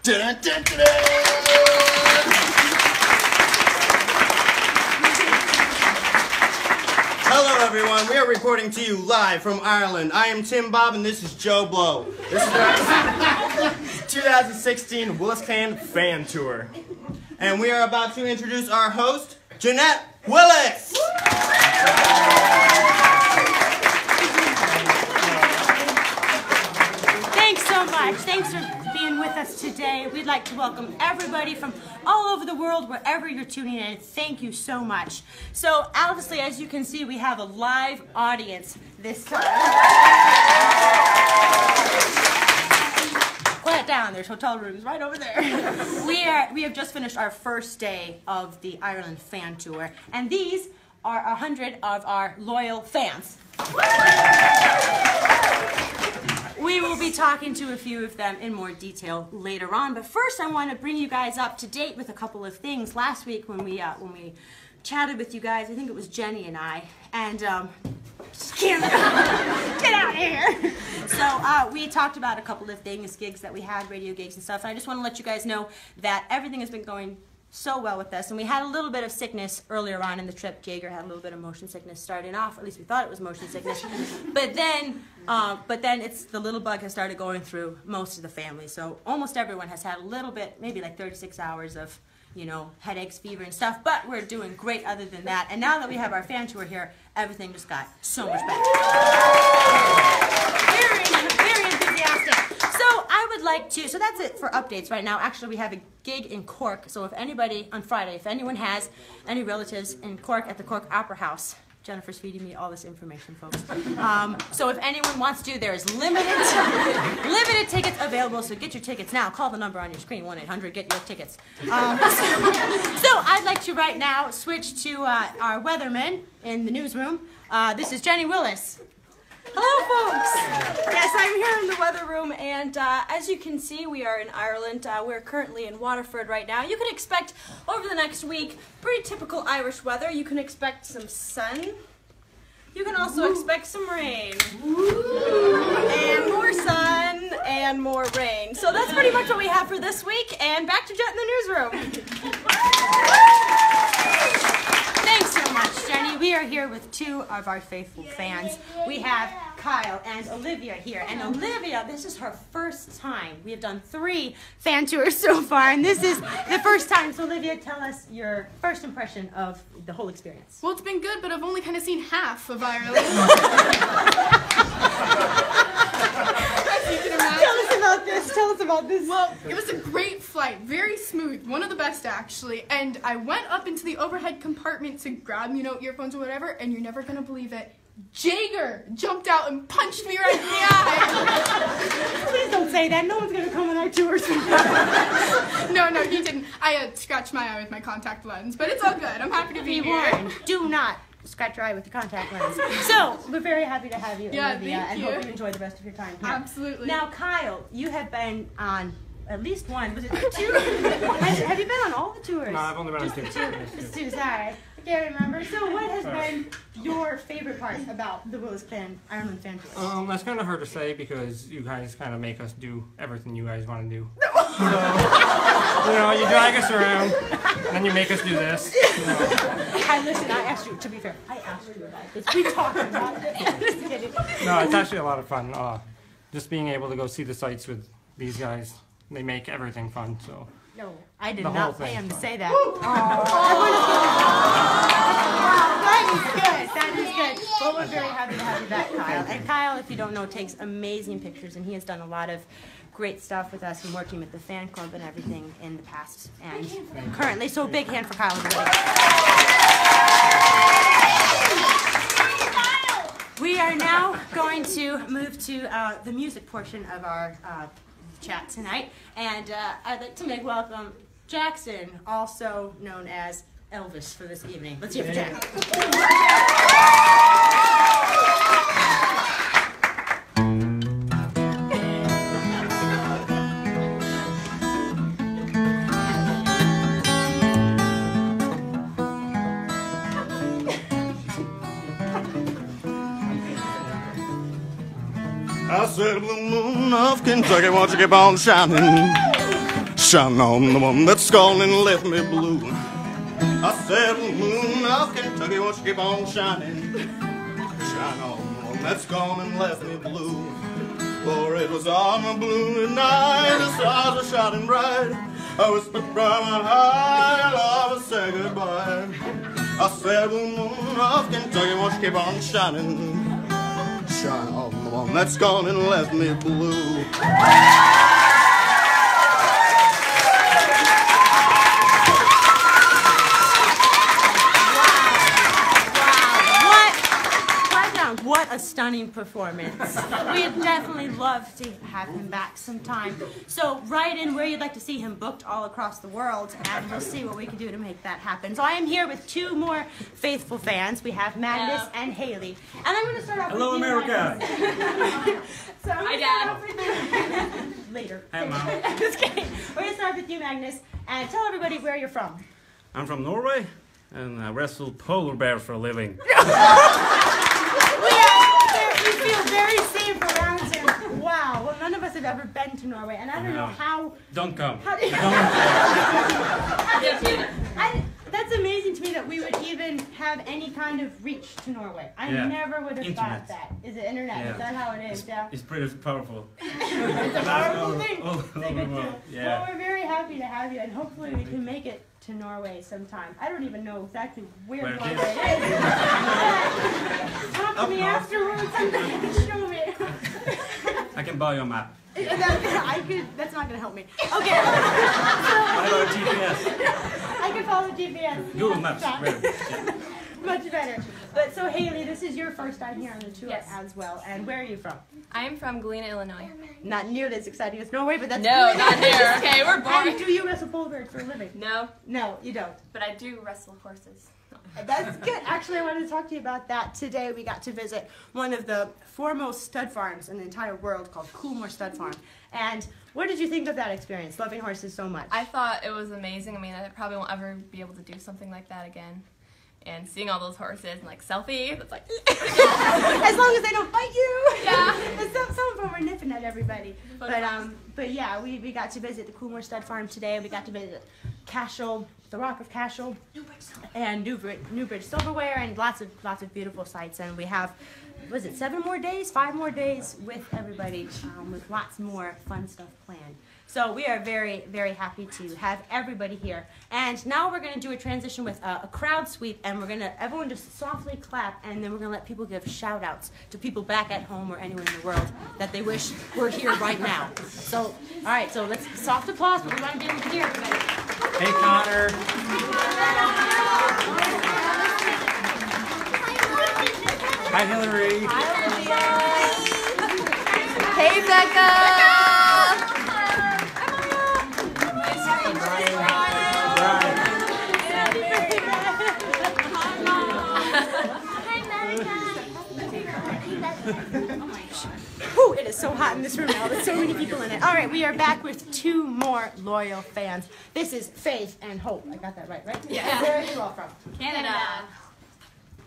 Dun, dun, dun, dun. Hello everyone, we are reporting to you live from Ireland. I am Tim Bob and this is Joe Blow. This is our 2016 Willis Clan Fan Tour. And we are about to introduce our host, Jeanette Willis! Thanks so much. Thanks for being with us today. We'd like to welcome everybody from all over the world, wherever you're tuning in. Thank you so much. So obviously, as you can see, we have a live audience this time. Quiet down, there's hotel rooms right over there. We have just finished our first day of the Ireland Fan Tour, and these are 100 of our loyal fans. We will be talking to a few of them in more detail later on, but first I want to bring you guys up to date with a couple of things. Last week when we chatted with you guys, I think it was Jenny and I, and get out of here. So we talked about a couple of things, gigs that we had, radio gigs and stuff, and I just want to let you guys know that everything has been going so well with us, and we had a little bit of sickness earlier on in the trip. Jaeger had a little bit of motion sickness starting off, or at least we thought it was motion sickness, but then it's the little bug has started going through most of the family, so almost everyone has had a little bit, maybe like 36 hours of, you know, headaches, fever and stuff, but we're doing great other than that, and now that we have our fan tour here, everything just got so much better. Very enthusiastic. So I would like to, so that's it for updates right now. Actually, we have a gig in Cork, so if anybody, on Friday, if anyone has any relatives in Cork at the Cork Opera House, Jennifer's feeding me all this information, folks. So if anyone wants to, there's limited tickets available, so get your tickets now. Call the number on your screen, 1-800, get your tickets. So I'd like to right now switch to our weatherman in the newsroom. This is Jenny Willis. Hello, folks. Yes, I'm here in the weather room, and as you can see, we are in Ireland. We're currently in Waterford right now. You can expect over the next week pretty typical Irish weather. You can expect some sun. You can also expect some rain. And more sun and more rain. So that's pretty much what we have for this week, and back to Jet in the newsroom. Thanks so much, Jenny. We are here with two of our faithful fans. We have Kyle and Olivia here. And Olivia, this is her first time. We have done 3 fan tours so far, and this is the first time. So Olivia, tell us your first impression of the whole experience. Well, it's been good, but I've only kind of seen half of Ireland. Tell us about this. Well, it was a great flight, very smooth, one of the best actually, and I went up into the overhead compartment to grab, you know, earphones or whatever, and you're never gonna believe it. Jaeger jumped out and punched me right in the eye. Please don't say that. No one's gonna come on our tours. No, he didn't. I scratched my eye with my contact lens, but it's all good. I'm happy to be here. Do not scratch your eye with your contact lens. So, we're very happy to have you, yeah, Olivia, and hope you enjoy the rest of your time here. Absolutely. Now, Kyle, you have been on at least one. Was it 2? Have you been on all the tours? No, I've only been on 2. Just 2, sorry. I can't remember. So, what has been your favorite part about the Willis Clan Ireland Fan Tour? That's kind of hard to say because you guys kind of make us do everything you guys want to do. So, you know, you drag us around, and then you make us do this. You know. Listen, I asked you, to be fair, I asked you about this. We talked about it. Just kidding. No, it's actually a lot of fun. Just being able to go see the sights with these guys, they make everything fun, so. No, I did The not whole pay him to thing's say that. That is good. Well, we're very happy to have you back, Kyle. And Kyle, if you don't know, takes amazing pictures, and he has done a lot of great stuff with us and working with the fan club and everything in the past and currently. So a big hand for Kyle. We are now going to move to the music portion of our chat tonight, and I'd like to make welcome Jackson, also known as Elvis, for this evening. Let's hear for Jack. I said, blue moon of Kentucky, won't you keep on shining? shine on the one that's gone and left me blue. I said, moon of Kentucky, won't you keep on shining? Shine on the one that's gone and left me blue. For it was on a blue night, the stars were shining bright. I whispered from my high, love, say goodbye. I said, moon of Kentucky, won't you keep on shining? Shine on the one that's gone and left me blue. What a stunning performance. We'd definitely love to have him back sometime. So write in where you'd like to see him booked all across the world, and we'll see what we can do to make that happen. So I am here with two more faithful fans. We have Magnus and Haley. And I'm going to start off with you, America. So Hi, Dad. Later. Hi, Mom. Just kidding. We're going to start with you, Magnus, and tell everybody where you're from. I'm from Norway, and I wrestle polar bears for a living. We feel very safe around here. Wow. Well, none of us have ever been to Norway, and I don't know how. Don't come. That's amazing to me that we would even have any kind of reach to Norway. I never would have thought that. Is it internet? Yeah. Is that how it is? Yeah. It's pretty powerful. It's a powerful thing. All It's a over good the thing. world. Yeah. Well, we're very happy to have you, and hopefully we can make it to Norway sometime. I don't even know exactly where Where it Norway is. is. Talk to me afterwards. Show me. I can buy you a map. That's not gonna help me. Okay. I have a GPS. I can follow GPS. Google Maps. Stop. Better. Yeah. Much better. But so Haley, this is your first time here on the tour Yes. as well. And where are you from? I am from Galena, Illinois. Not nearly as exciting as Norway, but that's No, good. not here. Okay, we're And boring. do you wrestle polar bears for a living? No, No, you don't. but I do wrestle horses. That's good. Actually, I wanted to talk to you about that today. We got to visit one of the foremost stud farms in the entire world called Coolmore Stud Farm. And what did you think of that experience, loving horses so much? I thought it was amazing. I mean, I probably won't ever be able to do something like that again. And seeing all those horses and like selfies, it's like As long as they don't bite you. Yeah. And some of them are nipping at everybody. But yeah, we got to visit the Coolmore Stud Farm today. We got to visit Cashel, the Rock of Cashel, and Newbridge Silverware, and lots of beautiful sights. And we have, was it 5 more days with everybody, with lots more fun stuff planned. So we are very, very happy to have everybody here. And now we're going to do a transition with a crowd sweep, and we're going to, everyone just softly clap, and then we're going to let people give shout outs to people back at home or anywhere in the world that they wish were here right now. So, all right, so let's, soft applause, but we want to be able to hear everybody. Hey, Connor. Hi, Hillary. Hi, Olivia. hey, Becca. Whew, it is so hot in this room now. There's so many people in it. All right, we are back with 2 more loyal fans. This is Faith and Hope. I got that right? Yeah. Where are you all from? Canada.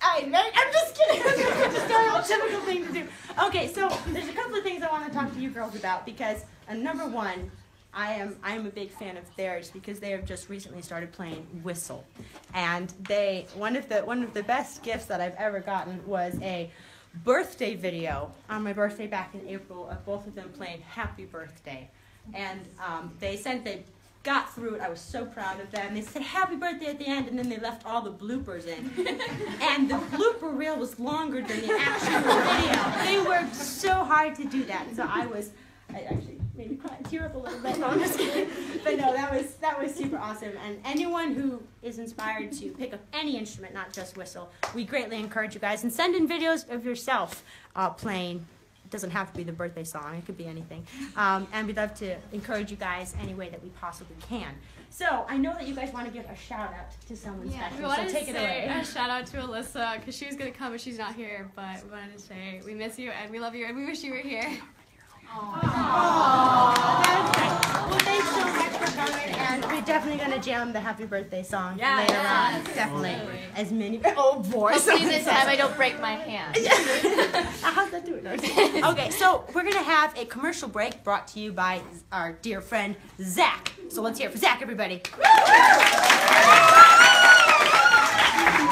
I'm just kidding. It's a stereotypical thing to do. Okay, so there's a couple of things I want to talk to you girls about because number one, I am a big fan of theirs because they have just recently started playing Whistle, and one of the best gifts that I've ever gotten was a birthday video on my birthday back in April of both of them playing Happy Birthday, and they got through it. I was so proud of them. They said happy birthday at the end, and then they left all the bloopers in. And the blooper reel was longer than the actual video. They worked so hard to do that. So I actually made me cry and tear up a little bit. No, I'm just kidding. But no, that was super awesome. And anyone who is inspired to pick up any instrument, not just whistle, we greatly encourage you guys. And send in videos of yourself playing. It doesn't have to be the birthday song. It could be anything. And we'd love to encourage you guys any way that we possibly can. So I know that you guys want to give a shout out to someone special. We So wanted take to it say away. a shout out to Alyssa because she was going to come but she's not here. But we wanted to say we miss you and we love you and we wish you were here. Well, thanks so much for coming, and we're definitely going to jam the happy birthday song Yes. later on. Definitely. As many. Oh boy. Hopefully this time I don't break my hand. How's that doing? Okay, so we're gonna have a commercial break brought to you by our dear friend Zach. So let's hear it for Zach, everybody.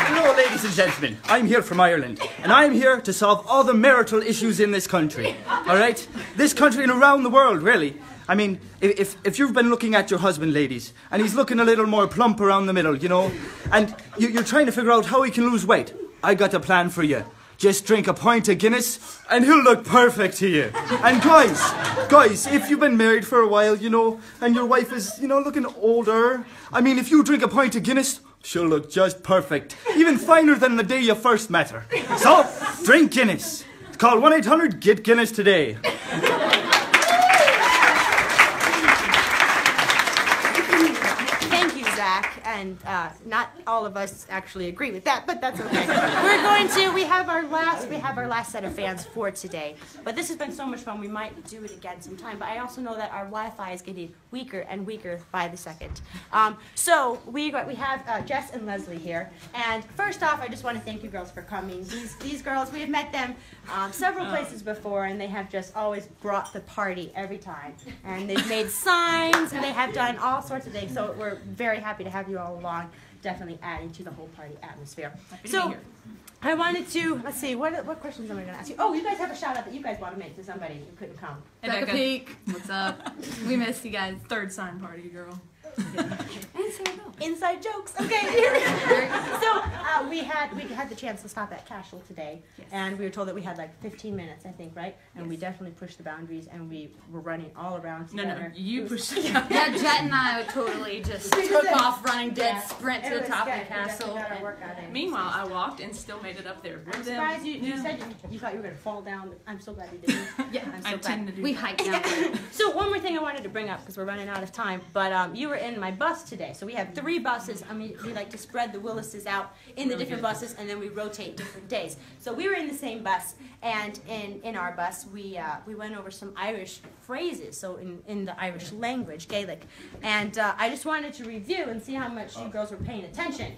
Hello, ladies and gentlemen. I'm here from Ireland, and I'm here to solve all the marital issues in this country. All right? This country and around the world, really. I mean, if you've been looking at your husband, ladies, and he's looking a little more plump around the middle, you know, and you're trying to figure out how he can lose weight, I got a plan for you. Just drink a pint of Guinness, and he'll look perfect to you. And guys, if you've been married for a while, you know, and your wife is, you know, looking older, I mean, if you drink a pint of Guinness, she'll look just perfect. Even finer than the day you first met her. So, drink Guinness. Call 1-800-GET-GUINNESS today. Thank you, Zach. And not all of us actually agree with that, but that's okay. We have our last set of fans for today. But this has been so much fun. We might do it again sometime. But I also know that our Wi-Fi is getting weaker and weaker by the second. So we have Jess and Leslie here. And first off, I just want to thank you girls for coming. These girls, we have met them several places before, and they have just always brought the party every time. And they've made signs, and they have done all sorts of things. So we're very happy to have you all along, definitely adding to the whole party atmosphere. So I wanted to, let's see, what questions am I going to ask you? Oh, you guys have a shout out that you guys want to make to somebody who couldn't come. Becca Peak, what's up? We missed you guys. Third sign party, girl. Inside jokes. Okay, here we go. So we had the chance to stop at Cashel today, and we were told that we had like 15 minutes, I think, right? And we definitely pushed the boundaries, and we were running all around together. No, you pushed it. Yeah, Jet and I totally just took off running dead sprint to the top of the castle. Meanwhile, I walked and still made it up there. I'm surprised you said you thought you were going to fall down. I'm so glad you didn't. Yeah, I'm so glad. we hiked down. So one more thing I wanted to bring up, because we're running out of time, but you were in my bus today. So we have 3 buses. I mean, we like to spread the Willises out in the different buses, and then we rotate different days. So we were in the same bus, and in our bus, we went over some Irish phrases, so in the Irish language, Gaelic. And I just wanted to review and see how much you girls were paying attention.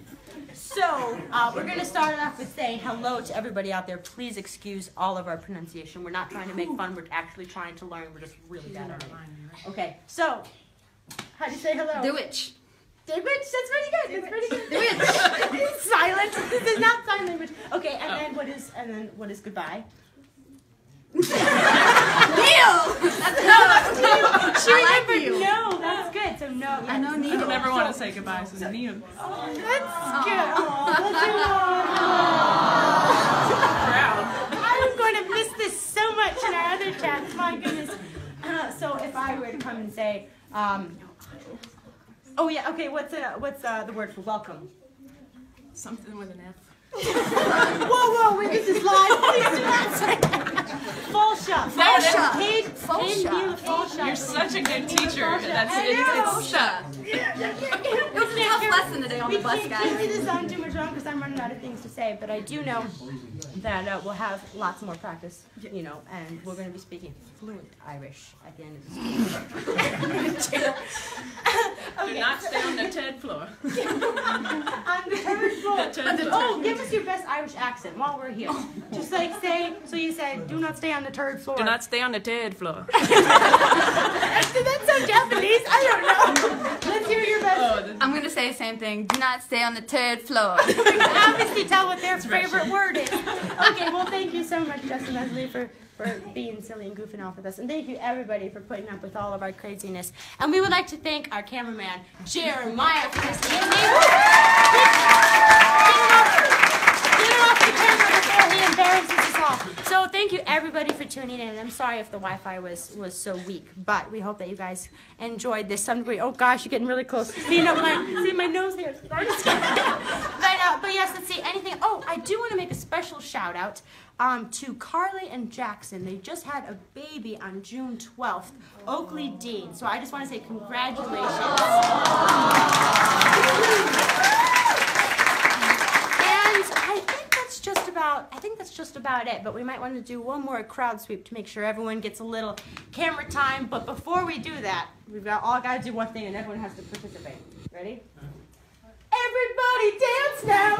So we're going to start off with saying hello to everybody out there. Please excuse all of our pronunciation. We're not trying to make fun. We're actually trying to learn. We're just really bad at it. Okay, so how do you say hello? Dewitch. Dewitch, that's pretty good. That's pretty good. Dewitch. Silent. This is not sign language. Okay, and then what is goodbye? Neil. That's Neil. She remembered no. That's good. So no. I know Neil. I never want to say goodbye, so Neil. Oh, that's good. I'm going to miss this so much in our other chats. My goodness. So if I were to come and say, oh yeah, okay. What's the word for welcome? Something with an F. Whoa, wait, this is live. Please do not say that. Falsha. Falsha. You're such a good teacher. It's It was a tough lesson today on the bus, guys. I can't see this on too much long because I'm running out of things to say, but I do know that we'll have lots more practice, you know, and we're going to be speaking fluent Irish at the end of the school. Do not stay on the third floor. On the third floor. Oh, give us your best Irish accent while we're here. Just like say, so you said, do not stay on the third floor. Do not stay on the third floor. Did that sound Japanese? I don't know. Let's hear your best. I'm going to say the same thing. Do not stay on the third floor. We can obviously tell what their favorite word is. Okay, well, thank you so much, Justin Leslie, for being silly and goofing off with us. And thank you, everybody, for putting up with all of our craziness. And we would like to thank our cameraman, Jeremiah, for this evening. Get off the camera before he embarrasses us all. So thank you, everybody, for tuning in. And I'm sorry if the Wi-Fi was so weak, but we hope that you guys enjoyed this. Some degree. Oh, gosh, you're getting really close. See my nose here. But yes, let's see. Anything? Oh, I do want to make a special shout-out to Carly and Jackson. They just had a baby on June 12th, Oakley Dean. So I just want to say congratulations. And I think that's just about it. But we might want to do one more crowd sweep to make sure everyone gets a little camera time. But before we do that, we've all got to do one thing, and everyone has to participate. Ready? Everybody dance now!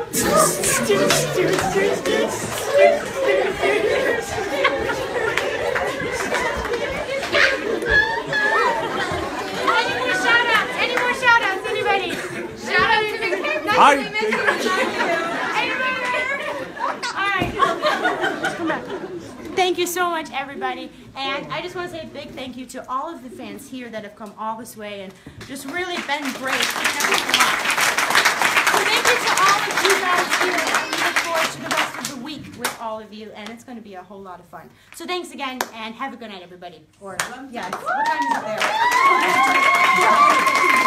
Any more shout-outs? Anybody? Shout-out to Big Pig. Hi. Come back. Thank you so much, everybody. And I just want to say a big thank you to all of the fans here that have come all this way and just really been great. So thank you to all of you guys here. And we look forward to the rest of the week with all of you, and it's going to be a whole lot of fun. So thanks again, and have a good night, everybody. Or, yeah, what time is it there?